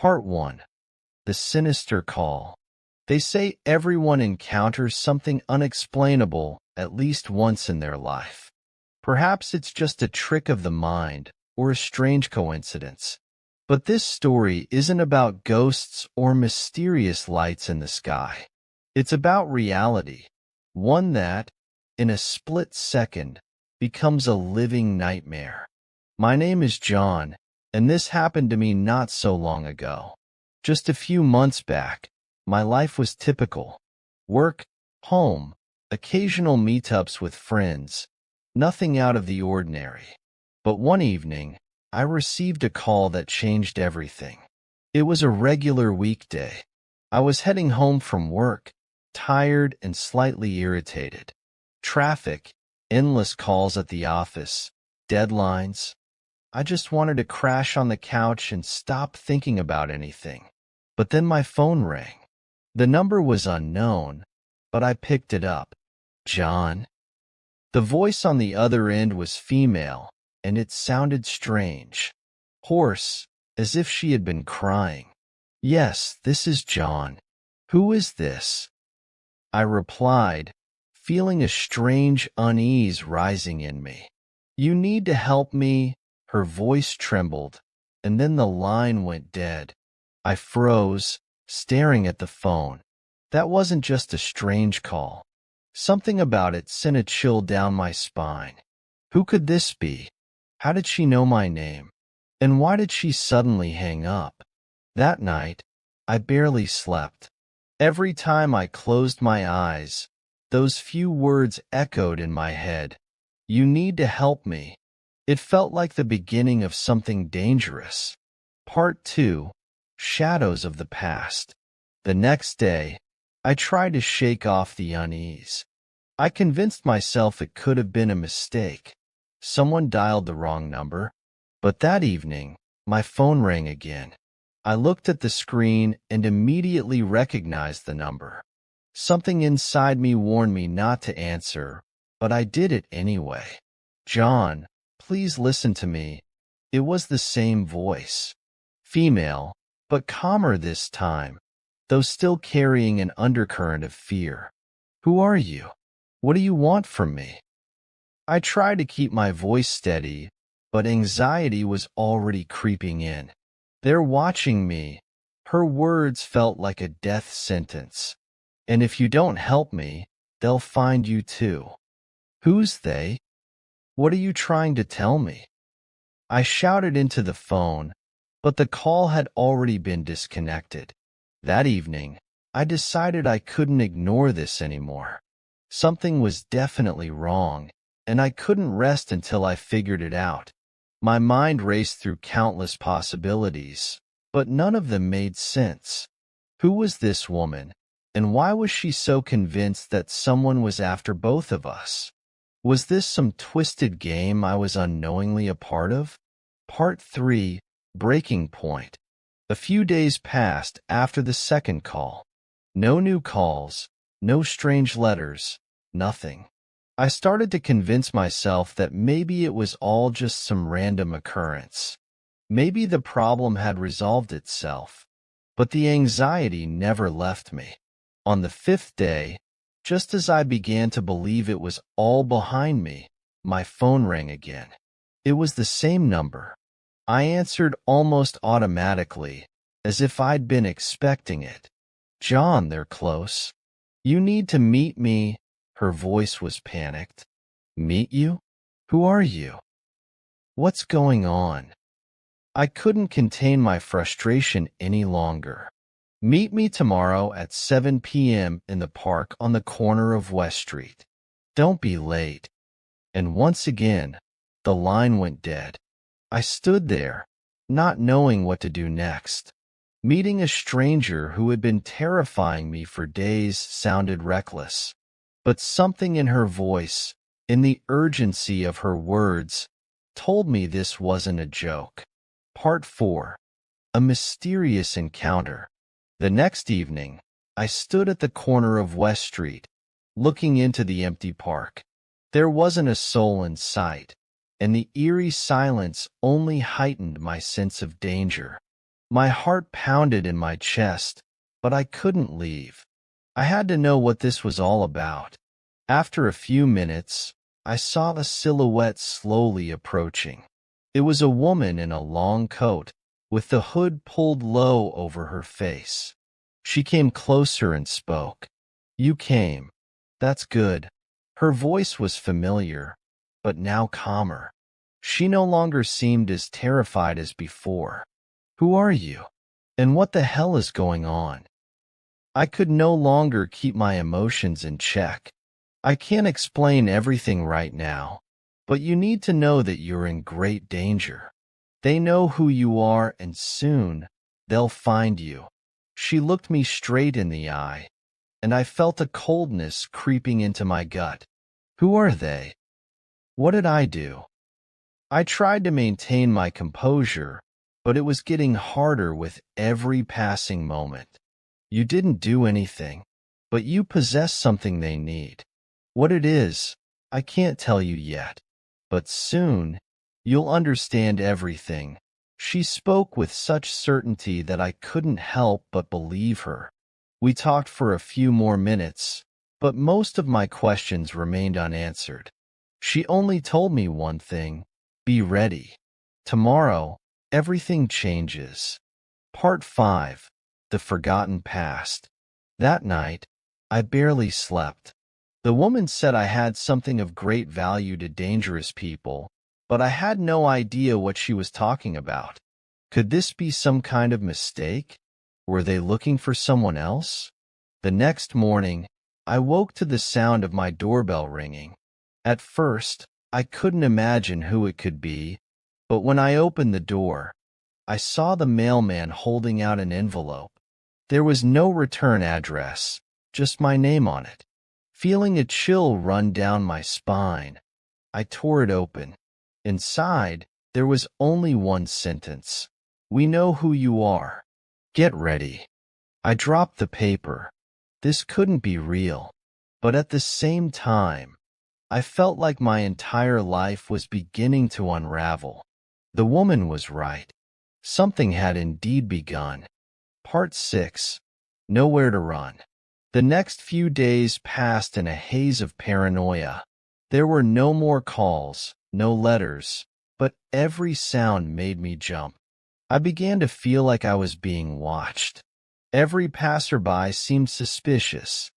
Part 1. The Sinister Call. They say everyone encounters something unexplainable at least once in their life. Perhaps it's just a trick of the mind or a strange coincidence. But this story isn't about ghosts or mysterious lights in the sky. It's about reality, one that, in a split second, becomes a living nightmare. My name is John, and this happened to me not so long ago. Just a few months back, my life was typical. Work, home, occasional meetups with friends, nothing out of the ordinary. But one evening, I received a call that changed everything. It was a regular weekday. I was heading home from work, tired and slightly irritated. Traffic, endless calls at the office, deadlines. I just wanted to crash on the couch and stop thinking about anything. But then my phone rang. The number was unknown, but I picked it up. John? The voice on the other end was female, and it sounded strange. Hoarse, as if she had been crying. Yes, this is John. Who is this? I replied, feeling a strange unease rising in me. You need to help me. Her voice trembled, and then the line went dead. I froze, staring at the phone. That wasn't just a strange call. Something about it sent a chill down my spine. Who could this be? How did she know my name? And why did she suddenly hang up? That night, I barely slept. Every time I closed my eyes, those few words echoed in my head. You need to help me. It felt like the beginning of something dangerous. Part 2. Shadows of the Past. The next day, I tried to shake off the unease. I convinced myself it could have been a mistake. Someone dialed the wrong number. But that evening, my phone rang again. I looked at the screen and immediately recognized the number. Something inside me warned me not to answer, but I did it anyway. John, please listen to me. It was the same voice. Female, but calmer this time, though still carrying an undercurrent of fear. Who are you? What do you want from me? I tried to keep my voice steady, but anxiety was already creeping in. They're watching me. Her words felt like a death sentence. And if you don't help me, they'll find you too. Who's they? What are you trying to tell me? I shouted into the phone, but the call had already been disconnected. That evening, I decided I couldn't ignore this anymore. Something was definitely wrong, and I couldn't rest until I figured it out. My mind raced through countless possibilities, but none of them made sense. Who was this woman, and why was she so convinced that someone was after both of us? Was this some twisted game I was unknowingly a part of? Part 3. Breaking Point. A few days passed after the second call. No new calls, no strange letters, nothing. I started to convince myself that maybe it was all just some random occurrence. Maybe the problem had resolved itself. But the anxiety never left me. On the 5th day, just as I began to believe it was all behind me, my phone rang again. It was the same number. I answered almost automatically, as if I'd been expecting it. John, they're close. You need to meet me. Her voice was panicked. Meet you? Who are you? What's going on? I couldn't contain my frustration any longer. Meet me tomorrow at 7 p.m. in the park on the corner of West Street. Don't be late. And once again, the line went dead. I stood there, not knowing what to do next. Meeting a stranger who had been terrifying me for days sounded reckless. But something in her voice, in the urgency of her words, told me this wasn't a joke. Part 4. A Mysterious Encounter. The next evening, I stood at the corner of West Street, looking into the empty park. There wasn't a soul in sight, and the eerie silence only heightened my sense of danger. My heart pounded in my chest, but I couldn't leave. I had to know what this was all about. After a few minutes, I saw a silhouette slowly approaching. It was a woman in a long coat, with the hood pulled low over her face. She came closer and spoke. "You came. That's good." Her voice was familiar, but now calmer. She no longer seemed as terrified as before. "Who are you? And what the hell is going on?" I could no longer keep my emotions in check. "I can't explain everything right now, but you need to know that you're in great danger. They know who you are, and soon they'll find you." She looked me straight in the eye, and I felt a coldness creeping into my gut. Who are they? What did I do? I tried to maintain my composure, but it was getting harder with every passing moment. "You didn't do anything, but you possess something they need. What it is, I can't tell you yet, but soon you'll understand everything." She spoke with such certainty that I couldn't help but believe her. We talked for a few more minutes, but most of my questions remained unanswered. She only told me one thing: be ready. Tomorrow, everything changes. Part 5. The Forgotten Past. That night, I barely slept. The woman said I had something of great value to dangerous people, but I had no idea what she was talking about. Could this be some kind of mistake? Were they looking for someone else? The next morning, I woke to the sound of my doorbell ringing. At first, I couldn't imagine who it could be, but when I opened the door, I saw the mailman holding out an envelope. There was no return address, just my name on it. Feeling a chill run down my spine, I tore it open. Inside, there was only one sentence: "We know who you are. Get ready." I dropped the paper. This couldn't be real, but at the same time, I felt like my entire life was beginning to unravel. The woman was right. Something had indeed begun. Part 6. Nowhere to run. The next few days passed in a haze of paranoia. There were no more calls, no letters, but every sound made me jump. I began to feel like I was being watched. Every passerby seemed suspicious.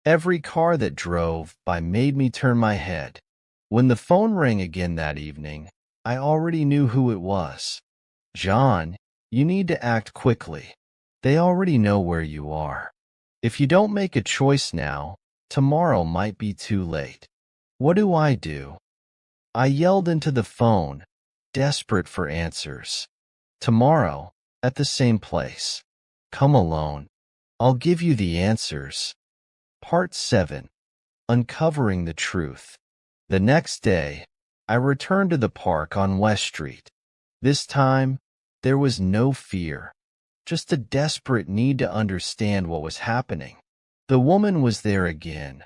Every car that drove by made me turn my head. When the phone rang again that evening, I already knew who it was. "John, you need to act quickly. They already know where you are. If you don't make a choice now, tomorrow might be too late." What do? I yelled into the phone, desperate for answers. "Tomorrow, at the same place. Come alone. I'll give you the answers." Part 7. Uncovering the Truth. The next day, I returned to the park on West Street. This time, there was no fear, just a desperate need to understand what was happening. The woman was there again,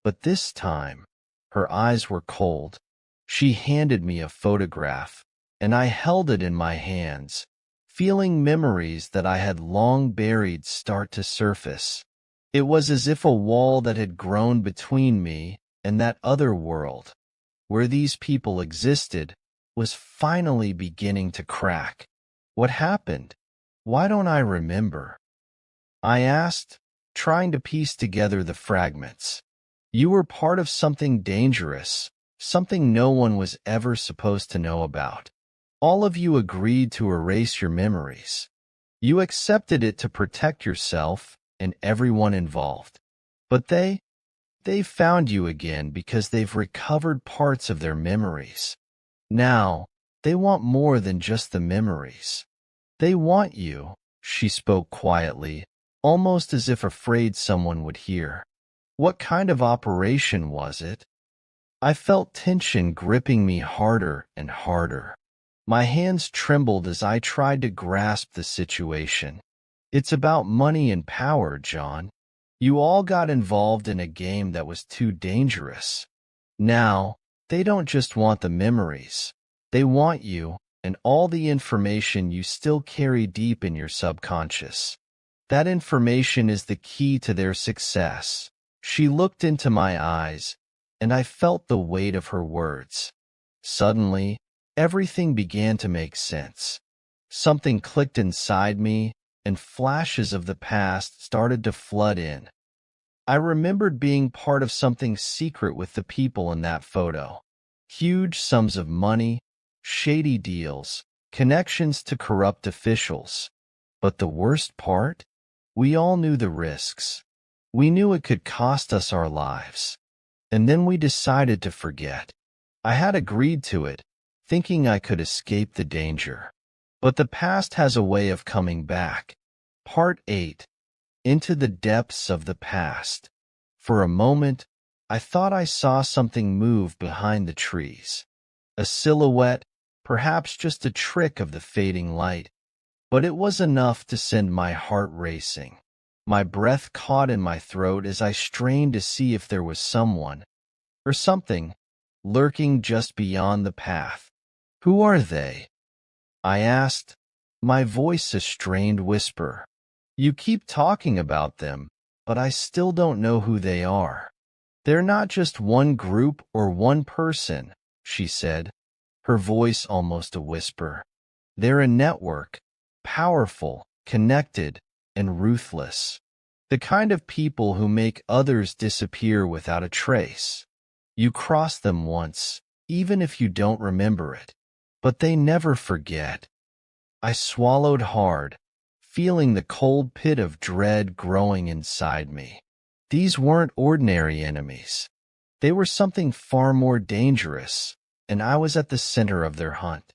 but this time, her eyes were cold. She handed me a photograph, and I held it in my hands, feeling memories that I had long buried start to surface. It was as if a wall that had grown between me and that other world, where these people existed, was finally beginning to crack. What happened? Why don't I remember? I asked, trying to piece together the fragments. "You were part of something dangerous, something no one was ever supposed to know about. All of you agreed to erase your memories. You accepted it to protect yourself and everyone involved. But they've found you again because they've recovered parts of their memories. Now, they want more than just the memories. They want you." She spoke quietly, almost as if afraid someone would hear. "What kind of operation was it?" I felt tension gripping me harder and harder. My hands trembled as I tried to grasp the situation. "It's about money and power, John. You all got involved in a game that was too dangerous. Now, they don't just want the memories. They want you, and all the information you still carry deep in your subconscious. That information is the key to their success. She looked into my eyes, and I felt the weight of her words. Suddenly, everything began to make sense. Something clicked inside me, and flashes of the past started to flood in. I remembered being part of something secret with the people in that photo. Huge sums of money, shady deals, connections to corrupt officials. But the worst part? We all knew the risks. We knew it could cost us our lives. And then we decided to forget. I had agreed to it, thinking I could escape the danger. But the past has a way of coming back. Part 8. Into the depths of the past. For a moment, I thought I saw something move behind the trees. A silhouette, perhaps just a trick of the fading light. But it was enough to send my heart racing. My breath caught in my throat as I strained to see if there was someone, or something, lurking just beyond the path. "Who are they?" I asked, my voice a strained whisper. "You keep talking about them, but I still don't know who they are." "They're not just one group or one person," she said, her voice almost a whisper. "They're a network, powerful, connected, and ruthless. The kind of people who make others disappear without a trace. You cross them once, even if you don't remember it, but they never forget." I swallowed hard, feeling the cold pit of dread growing inside me. These weren't ordinary enemies. They were something far more dangerous, and I was at the center of their hunt.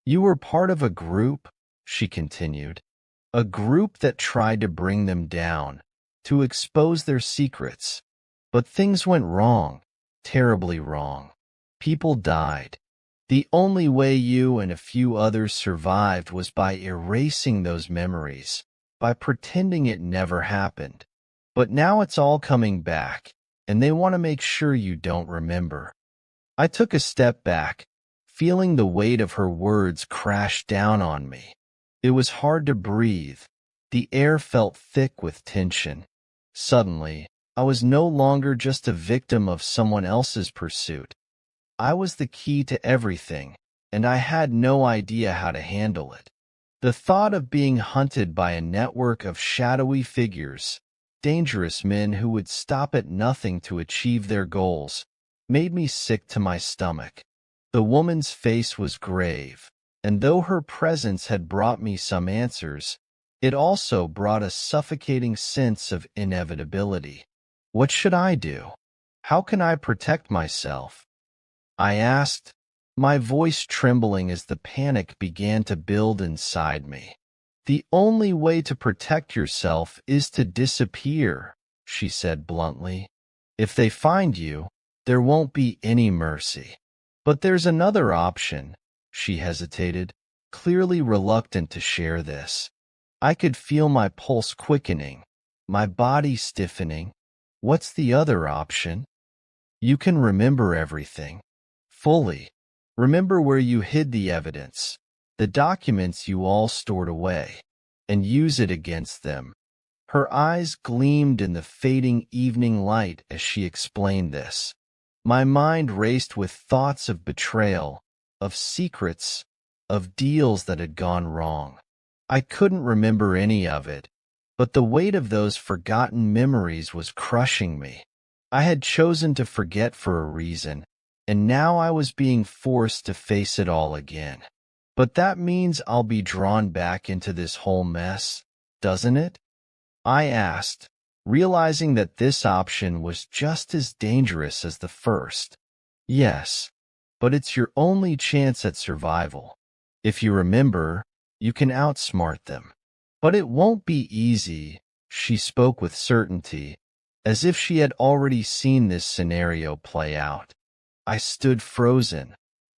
"You were part of a group," she continued, "a group that tried to bring them down, to expose their secrets. But things went wrong, terribly wrong. People died. The only way you and a few others survived was by erasing those memories, by pretending it never happened. But now it's all coming back, and they want to make sure you don't remember." I took a step back, feeling the weight of her words crash down on me. It was hard to breathe. The air felt thick with tension. Suddenly, I was no longer just a victim of someone else's pursuit. I was the key to everything, and I had no idea how to handle it. The thought of being hunted by a network of shadowy figures, dangerous men who would stop at nothing to achieve their goals, made me sick to my stomach. The woman's face was grave, and though her presence had brought me some answers, it also brought a suffocating sense of inevitability. What should I do? How can I protect myself? I asked, my voice trembling as the panic began to build inside me. "The only way to protect yourself is to disappear," she said bluntly. "If they find you, there won't be any mercy." "But there's another option," she hesitated, clearly reluctant to share this. I could feel my pulse quickening, my body stiffening. "What's the other option?" "You can remember everything. Fully. Remember where you hid the evidence, the documents you all stored away, and use it against them." Her eyes gleamed in the fading evening light as she explained this. My mind raced with thoughts of betrayal, of secrets, of deals that had gone wrong. I couldn't remember any of it, but the weight of those forgotten memories was crushing me. I had chosen to forget for a reason, and now I was being forced to face it all again. "But that means I'll be drawn back into this whole mess, doesn't it?" I asked, realizing that this option was just as dangerous as the first. "Yes, but it's your only chance at survival. If you remember, you can outsmart them." "But it won't be easy," she spoke with certainty, as if she had already seen this scenario play out. I stood frozen,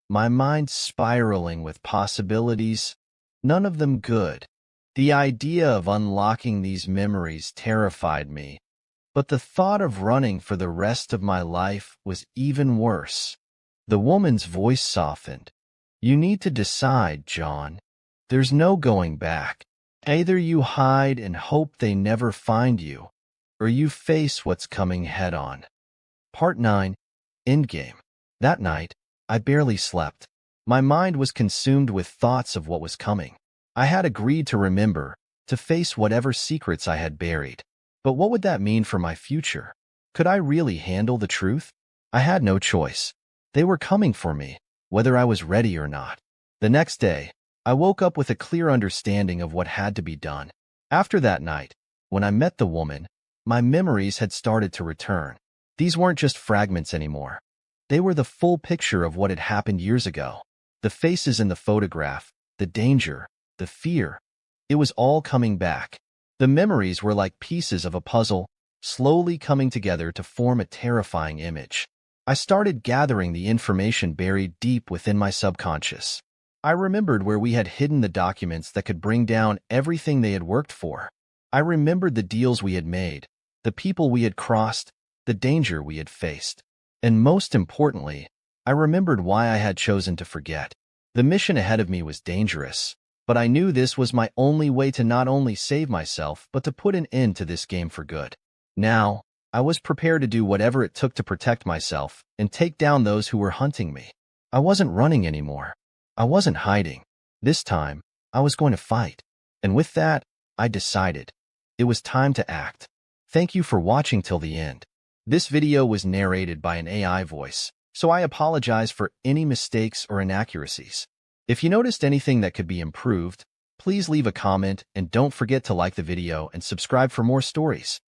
my mind spiraling with possibilities, none of them good. The idea of unlocking these memories terrified me, but the thought of running for the rest of my life was even worse. The woman's voice softened. You need to decide, John. There's no going back. Either you hide and hope they never find you, or you face what's coming head-on. Part 9. Endgame. That night, I barely slept. My mind was consumed with thoughts of what was coming. I had agreed to remember, to face whatever secrets I had buried. But what would that mean for my future? Could I really handle the truth? I had no choice. They were coming for me, whether I was ready or not. The next day, I woke up with a clear understanding of what had to be done. After that night, when I met the woman, my memories had started to return. These weren't just fragments anymore. They were the full picture of what had happened years ago. The faces in the photograph, the danger, the fear. It was all coming back. The memories were like pieces of a puzzle, slowly coming together to form a terrifying image. I started gathering the information buried deep within my subconscious. I remembered where we had hidden the documents that could bring down everything they had worked for. I remembered the deals we had made, the people we had crossed, the danger we had faced. And most importantly, I remembered why I had chosen to forget. The mission ahead of me was dangerous, but I knew this was my only way to not only save myself, but to put an end to this game for good. Now, I was prepared to do whatever it took to protect myself and take down those who were hunting me. I wasn't running anymore. I wasn't hiding. This time, I was going to fight. And with that, I decided. It was time to act. Thank you for watching till the end. This video was narrated by an AI voice, so I apologize for any mistakes or inaccuracies. If you noticed anything that could be improved, please leave a comment and don't forget to like the video and subscribe for more stories.